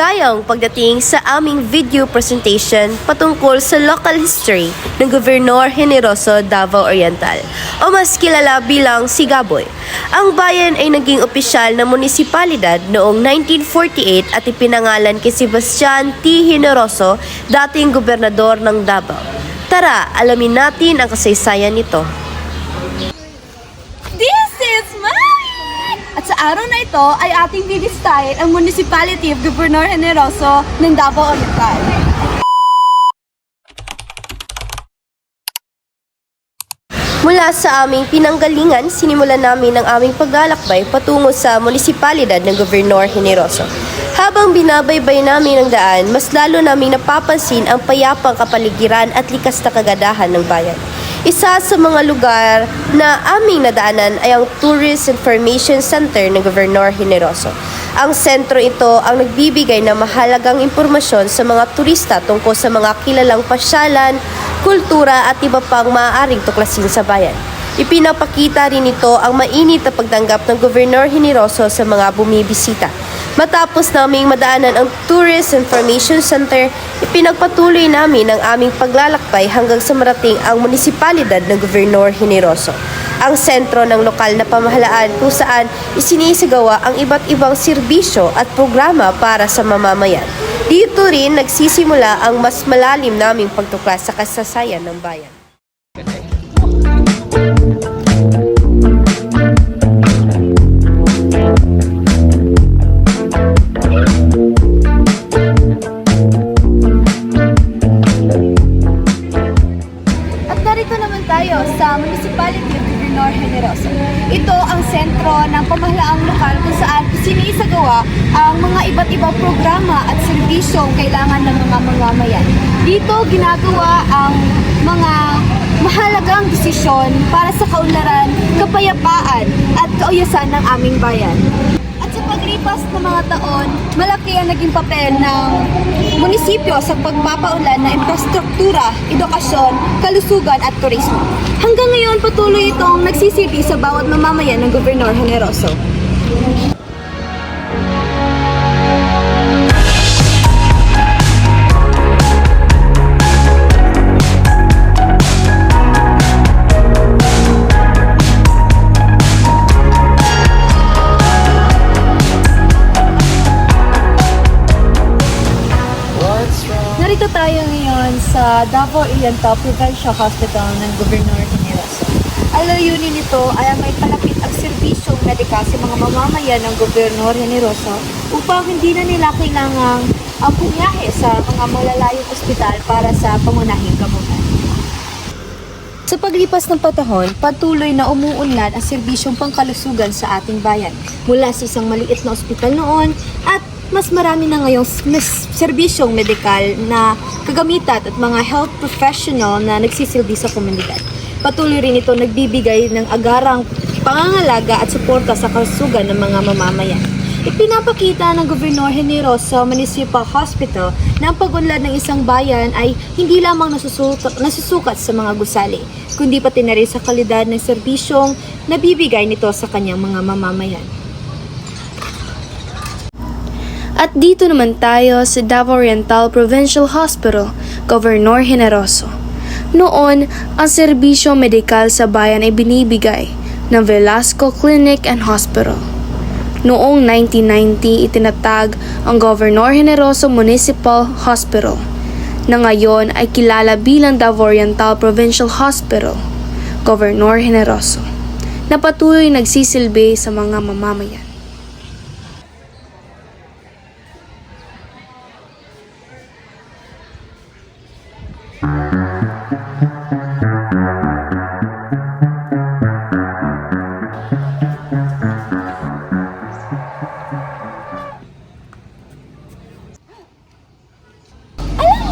Maligayang pagdating sa aming video presentation patungkol sa local history ng Gobernador Generoso Davao Oriental o mas kilala bilang Sigaboy. Ang bayan ay naging opisyal na munisipalidad noong 1948 at ipinangalan kay Sebastian T. Generoso, dating gobernador ng Davao. Tara, alamin natin ang kasaysayan nito. This is mine! At sa araw na ito ay ating bibisitahin ang Municipality of Gobernador Generoso ng Davao Oriental. Mula sa aming pinanggalingan, sinimulan namin ang aming paglalakbay patungo sa munisipalidad ng Gobernador Generoso. Habang binabaybay namin ang daan, mas lalo naming napapansin ang payapang kapaligiran at likas na kagadahan ng bayan. Isa sa mga lugar na aming nadaanan ay ang Tourist Information Center ng Gobernador Generoso. Ang sentro ito ang nagbibigay ng mahalagang impormasyon sa mga turista tungkol sa mga kilalang pasyalan, kultura at iba pang maaaring tuklasin sa bayan. Ipinapakita rin ito ang mainit na pagtanggap ng Gobernador Generoso sa mga bumibisita. Matapos naming madaanan ang Tourist Information Center, ipinagpatuloy namin ang aming paglalakbay hanggang sa marating ang munisipalidad ng Gobernador Generoso, ang sentro ng lokal na pamahalaan kung saan isinisagawa ang iba't ibang serbisyo at programa para sa mamamayan. Dito rin nagsisimula ang mas malalim naming pagtuklas sa kasaysayan ng bayan. Sa Municipality of Gobernador Generoso. Ito ang sentro ng pamahalaang lokal kung saan sinisagawa ang mga iba't ibang programa at serbisyong kailangan ng mga mamamayan. Dito ginagawa ang mga mahalagang desisyon para sa kaunlaran, kapayapaan at kauyasan ng aming bayan. At sa paglipas ng mga taon, malaki ang naging papel ng munisipyo sa pagpapaunlad ng infrastruktura, edukasyon, kalusugan at turismo. Hanggang ngayon, patuloy itong nagsisilbi sa bawat mamamayan ng Gobernador Generoso. Narito tayo ngayon sa Davao Oriental Provincial Hospital ng Gobernador Generoso. Ang layunin nito ay may palapit ang serbisyong medikal sa mga mamamayan ng Gobernador Generoso upang hindi na nila kailangang pumiyahe sa mga malalayong ospital para sa pangunahing gamutan. Sa paglipas ng panahon, patuloy na umuunlad ang serbisyong pangkalusugan sa ating bayan mula sa isang maliit na ospital noon at mas marami na ngayong serbisyong medikal na kagamitan at mga health professional na nagsisilbi sa komunidad. Patuloy rin ito nagbibigay ng agarang pangangalaga at suporta sa kalusugan ng mga mamamayan. Ipinapakita ng Gobernador Generoso Municipal Hospital na ang pag-unlad ng isang bayan ay hindi lamang nasusukat sa mga gusali, kundi pati na rin sa kalidad ng serbisyong nabibigay nito sa kanyang mga mamamayan. At dito naman tayo sa Davao Oriental Provincial Hospital, Gobernador Generoso. Noon, ang serbisyo medikal sa bayan ay binibigay ng Velasco Clinic and Hospital. Noong 1990, itinatag ang Gobernador Generoso Municipal Hospital, na ngayon ay kilala bilang Davao Oriental Provincial Hospital, Gobernador Generoso, na patuloy nagsisilbi sa mga mamamayan.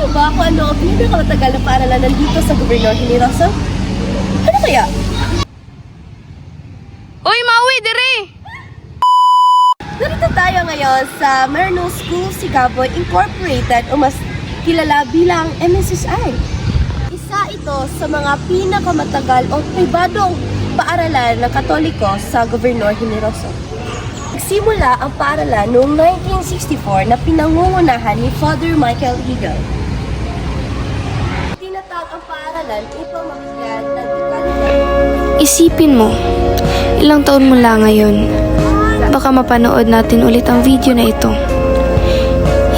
Ba kung ano ang pinakamatagal na paaralan nandito sa Gobernador Generoso? Ano kaya? Uy, mauwi dire! Narito tayo ngayon sa Marino School Sigaboy Incorporated o mas kilala bilang MSSI. Isa ito sa mga pinakamatagal o pribadong paaralan ng Katoliko sa Gobernador Generoso. Nagsimula ang paaralan noong 1964 na pinangungunahan ni Father Michael Eagle. Tinatag ang paaralan upang mabigyan ng dekalidad. Isipin mo, ilang taon mula ngayon, baka mapanood natin ulit ang video na ito.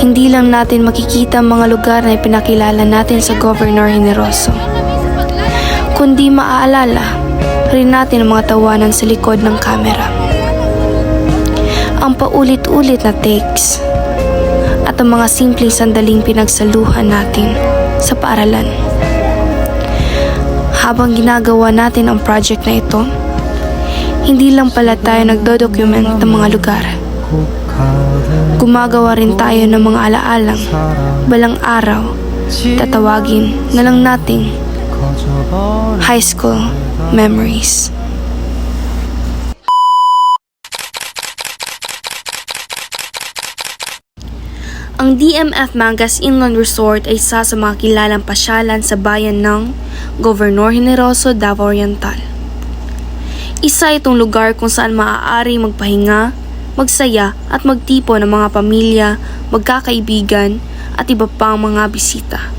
Hindi lang natin makikita ang mga lugar na ipinakilala natin sa Governor Generoso, kundi maaalala rin natin ang mga tawanan sa likod ng kamera. Ang paulit-ulit na takes at ang mga simpleng sandaling pinagsaluhan natin sa paaralan. Habang ginagawa natin ang project na ito, hindi lang pala tayo nagdodocument ng mga lugar. Gumagawa rin tayo ng mga alaalang balang araw tatawagin na lang nating high school memories. Ang DMF Mangas Inland Resort ay isa sa mga kilalang pasyalan sa bayan ng Governor Generoso, Davao Oriental. Isa itong lugar kung saan maaari magpahinga, magsaya at magtipo ng mga pamilya, magkakaibigan at iba pang mga bisita.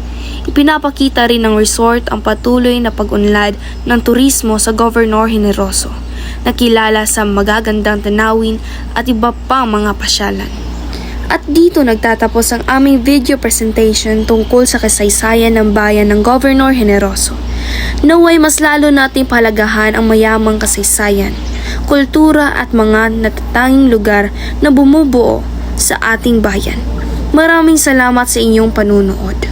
Ipinapakita rin ng resort ang patuloy na pag-unlad ng turismo sa Governor Generoso, na kilala sa magagandang tanawin at iba pang mga pasyalan. At dito nagtatapos ang aming video presentation tungkol sa kasaysayan ng bayan ng Governor Generoso. Naway mas lalo nating pahalagahan ang mayamang kasaysayan, kultura at mga natatanging lugar na bumubuo sa ating bayan. Maraming salamat sa inyong panunood.